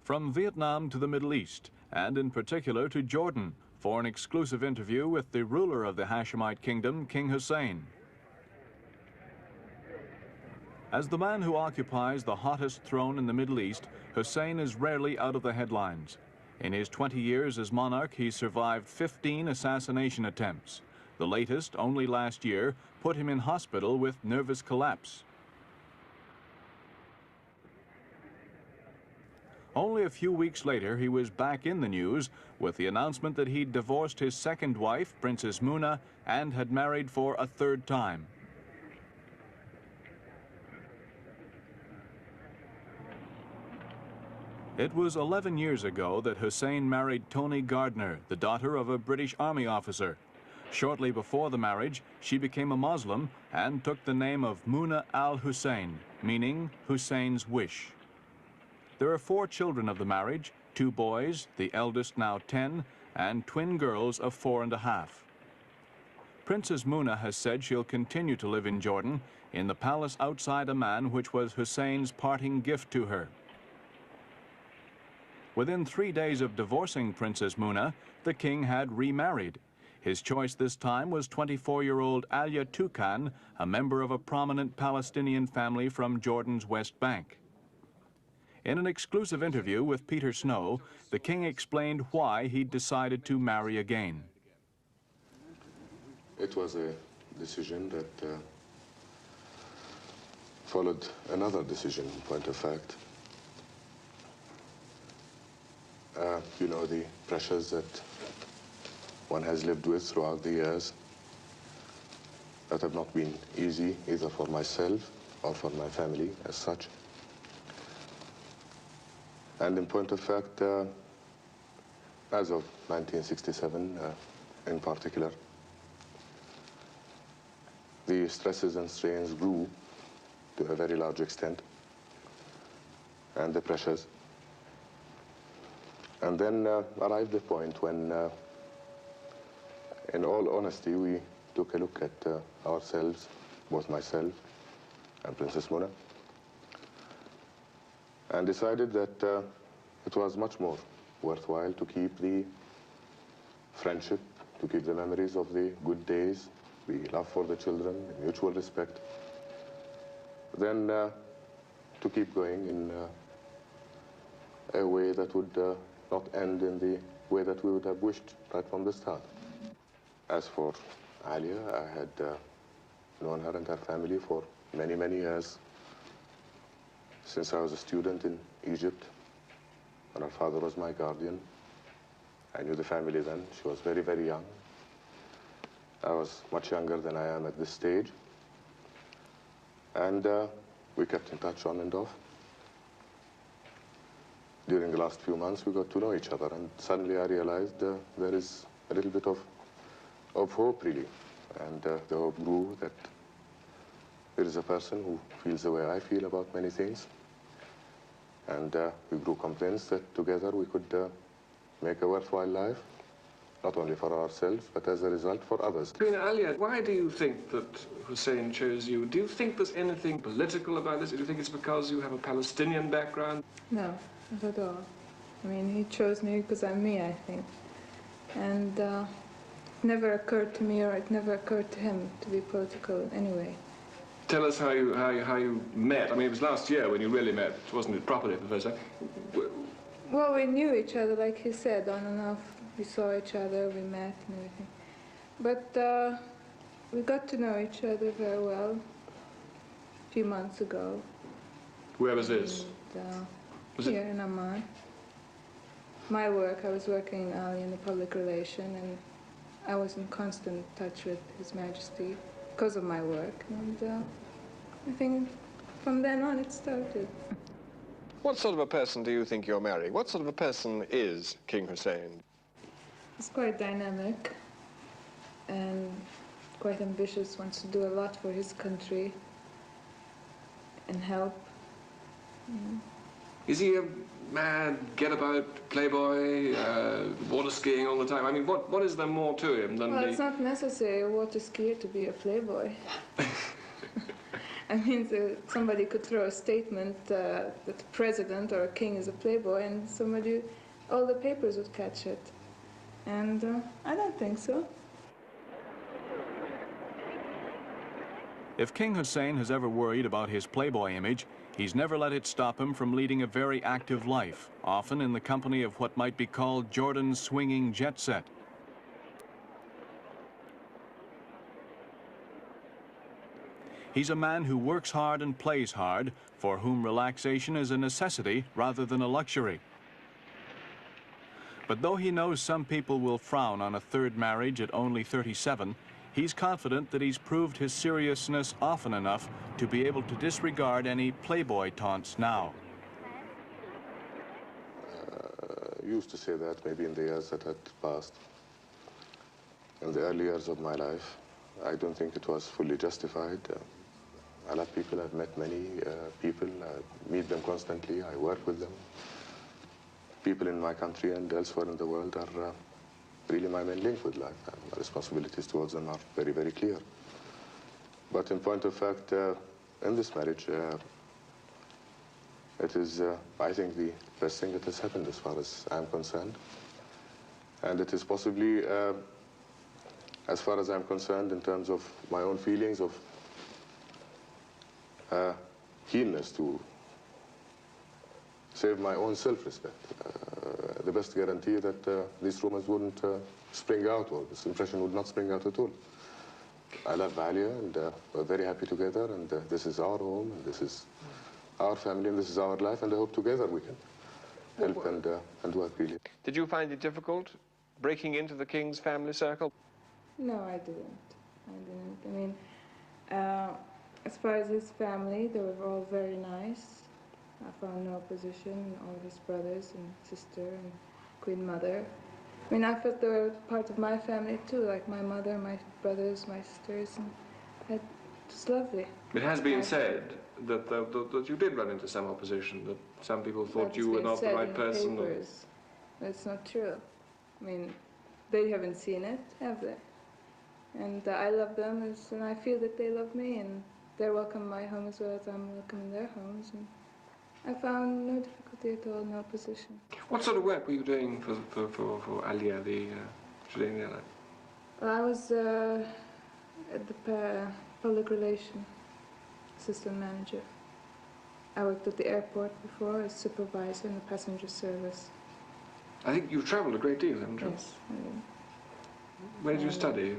From Vietnam to the Middle East, and in particular to Jordan, for an exclusive interview with the ruler of the Hashemite kingdom, King Hussein. As the man who occupies the hottest throne in the Middle East, Hussein is rarely out of the headlines. In his 20 years as monarch, he survived 15 assassination attempts. The latest, only last year, put him in hospital with nervous collapse. Only a few weeks later, he was back in the news with the announcement that he'd divorced his second wife, Princess Muna, and had married for a third time. It was 11 years ago that Hussein married Toni Gardner, the daughter of a British Army officer. Shortly before the marriage, she became a Muslim and took the name of Muna al-Hussein, meaning Hussein's wish. There are 4 children of the marriage, 2 boys, the eldest now 10, and twin girls of 4 1/2. Princess Muna has said she'll continue to live in Jordan, in the palace outside Amman, which was Hussein's parting gift to her. Within 3 days of divorcing Princess Muna, the king had remarried. His choice this time was 24-year-old Alya Toukan, a member of a prominent Palestinian family from Jordan's West Bank. In an exclusive interview with Peter Snow, the king explained why he decided to marry again. It was a decision that followed another decision, in point of fact. You know, the pressures that one has lived with throughout the years that have not been easy, either for myself or for my family as such. And in point of fact, as of 1967 in particular, the stresses and strains grew to a very large extent, and the pressures. And then arrived the point when, in all honesty, we took a look at ourselves, both myself and Princess Muna, and decided that it was much more worthwhile to keep the friendship, to keep the memories of the good days, the love for the children, the mutual respect, than to keep going in a way that would not end in the way that we would have wished right from the start. As for Alya, I had known her and her family for many, many years, since I was a student in Egypt, and her father was my guardian. I knew the family then. She was very, very young. I was much younger than I am at this stage. And we kept in touch on and off. During the last few months, we got to know each other, and suddenly I realized there is a little bit of hope, really. And the hope grew that there is a person who feels the way I feel about many things. And we grew convinced that together we could make a worthwhile life, not only for ourselves, but as a result for others. Alya, why do you think that Hussein chose you? Do you think there's anything political about this? Do you think it's because you have a Palestinian background? No, not at all. I mean, he chose me because I'm me, I think. And it never occurred to me, or it never occurred to him, to be political anyway. Tell us how you met. I mean, it was last year when you really met, wasn't it, properly, Professor? Well, we knew each other, like he said, on and off. We saw each other, we met and everything. But we got to know each other very well a few months ago. Where was this? And, here in Amman. My work, I was working in the public relation, and I was in constant touch with His Majesty because of my work. And I think from then on it started. What sort of a person do you think you're marrying? What sort of a person is King Hussein? He's quite dynamic and quite ambitious, wants to do a lot for his country and help. Is he a mad, get-about playboy, water skiing all the time? I mean, what is there more to him than Well, it's not necessary a water skier to be a playboy. I mean, somebody could throw a statement that the president or a king is a playboy, and all the papers would catch it. And I don't think so. If King Hussein has ever worried about his playboy image, he's never let it stop him from leading a very active life, often in the company of what might be called Jordan's swinging jet set. He's a man who works hard and plays hard, for whom relaxation is a necessity rather than a luxury. But though he knows some people will frown on a third marriage at only 37, he's confident that he's proved his seriousness often enough to be able to disregard any playboy taunts now. I used to say that maybe in the years that had passed, in the early years of my life. I don't think it was fully justified. I love people. I've met many people. I meet them constantly. I work with them. People in my country and elsewhere in the world are really my main link with life, and my responsibilities towards them are very, very clear. But in point of fact, in this marriage, it is, I think, the best thing that has happened as far as I'm concerned. And it is possibly, as far as I'm concerned, in terms of my own feelings of keenness to save my own self-respect, the best guarantee that these rumors wouldn't spring out, or this impression would not spring out at all. I love Alia, and we're very happy together, and this is our home, and this is our family, and this is our life, and I hope together we can help and work, really. Did you find it difficult breaking into the king's family circle? No, I didn't. I mean, as far as his family, they were all very nice. I found no opposition, all his brothers and sister and Queen Mother. I mean, I felt they were part of my family too, like my mother, my brothers, my sisters, and it was lovely. It has been said that, that you did run into some opposition, that some people thought you were not the right person. Papers. It's not true. I mean, they haven't seen it, have they? And I love them, and I feel that they love me, and they're welcome in my home as well as I'm welcome in their homes. And I found no difficulty at all, no opposition. What sort of work were you doing for Aliyah, the Jordanian airline? Well, I was at the public relation assistant manager. I worked at the airport before as supervisor in the passenger service. I think you've travelled a great deal, haven't you? Yes, I did. Where did you study?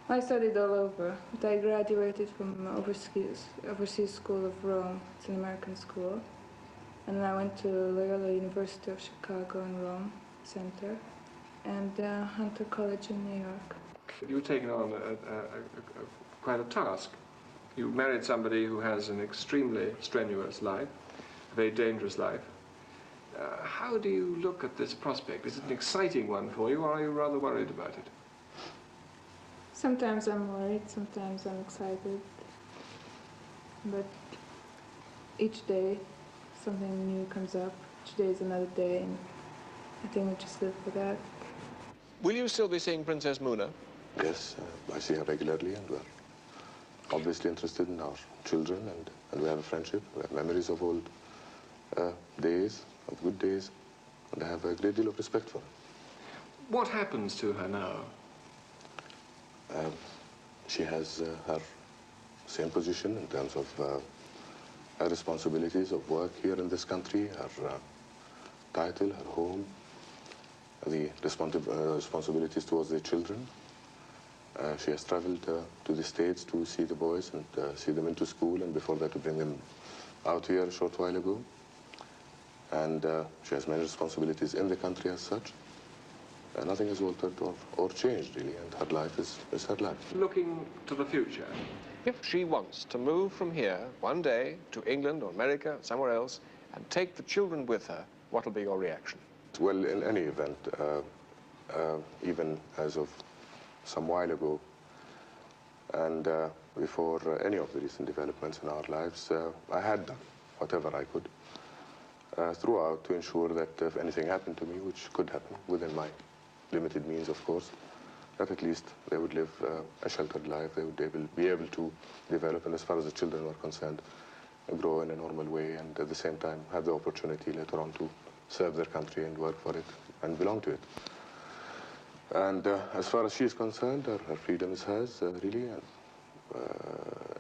I studied all over, but I graduated from overseas school of Rome. It's an American school. And then I went to Loyola University of Chicago in Rome Center, and Hunter College in New York. You were taking on quite a task. You married somebody who has an extremely strenuous life, a very dangerous life. How do you look at this prospect? Is it an exciting one for you, or are you rather worried about it? Sometimes I'm worried, sometimes I'm excited. But each day, something new comes up. Each day is another day, and I think we just live for that. Will you still be seeing Princess Muna? Yes, I see her regularly, and we're obviously interested in our children, and we have a friendship. We have memories of old days, of good days, and I have a great deal of respect for her. What happens to her now? She has her same position in terms of her responsibilities of work here in this country, her title, her home, the responsibilities towards the children. She has traveled to the States to see the boys and see them into school, and before that to bring them out here a short while ago. And she has many responsibilities in the country as such. Nothing has altered or changed, really, and her life is her life. Looking to the future. If she wants to move from here one day to England or America, somewhere else, and take the children with her, what will be your reaction? Well, in any event, even as of some while ago, and before any of the recent developments in our lives, I had done whatever I could throughout to ensure that if anything happened to me, which could happen within my limited means, of course, that at least they would live a sheltered life, they would be able to develop, and as far as the children are concerned, grow in a normal way, and at the same time have the opportunity later on to serve their country and work for it and belong to it. And as far as she is concerned, her freedom is hers, really,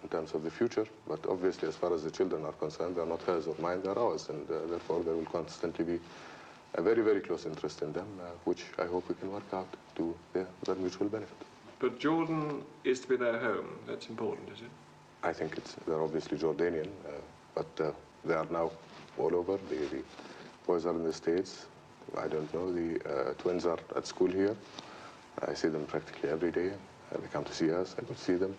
in terms of the future. But obviously, as far as the children are concerned, they're not hers or mine, they're ours, and therefore there will constantly be a very, very close interest in them, which I hope we can work out to their mutual benefit. But Jordan is to be their home. That's important, is it? I think they're obviously Jordanian, but they are now all over. The boys are in the States. I don't know. The twins are at school here. I see them practically every day. They come to see us. I go see them.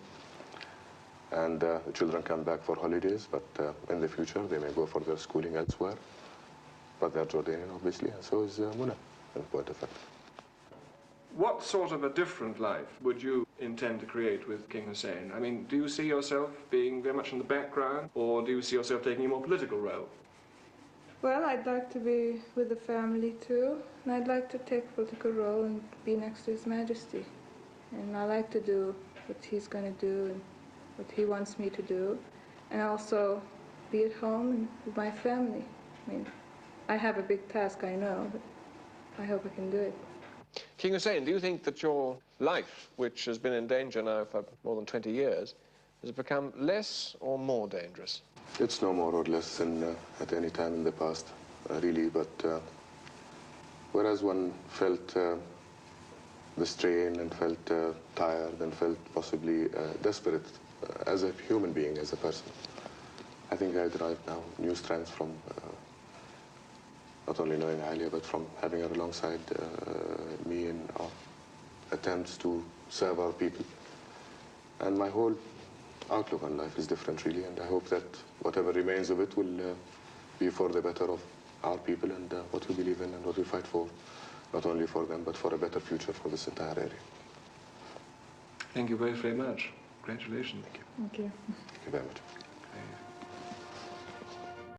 And the children come back for holidays, but in the future they may go for their schooling elsewhere. But they're Jordanian, obviously, and so is Muna, in point of fact. What sort of a different life would you intend to create with King Hussein? I mean, do you see yourself being very much in the background, or do you see yourself taking a more political role? Well, I'd like to be with the family too, and I'd like to take a political role and be next to His Majesty. And I like to do what he's going to do and what he wants me to do, and also be at home and with my family. I mean, I have a big task, I know, but I hope I can do it. King Hussein, do you think that your life, which has been in danger now for more than 20 years, has become less or more dangerous? It's no more or less than at any time in the past, really, but whereas one felt the strain and felt tired and felt possibly desperate as a human being, as a person, I think I derive now new strength from not only knowing Alia, but from having her alongside me in our attempts to serve our people. And my whole outlook on life is different, really, and I hope that whatever remains of it will be for the better of our people and what we believe in and what we fight for, not only for them, but for a better future for this entire area. Thank you very, very much. Congratulations. Thank you. Thank you. Thank you very much. Okay.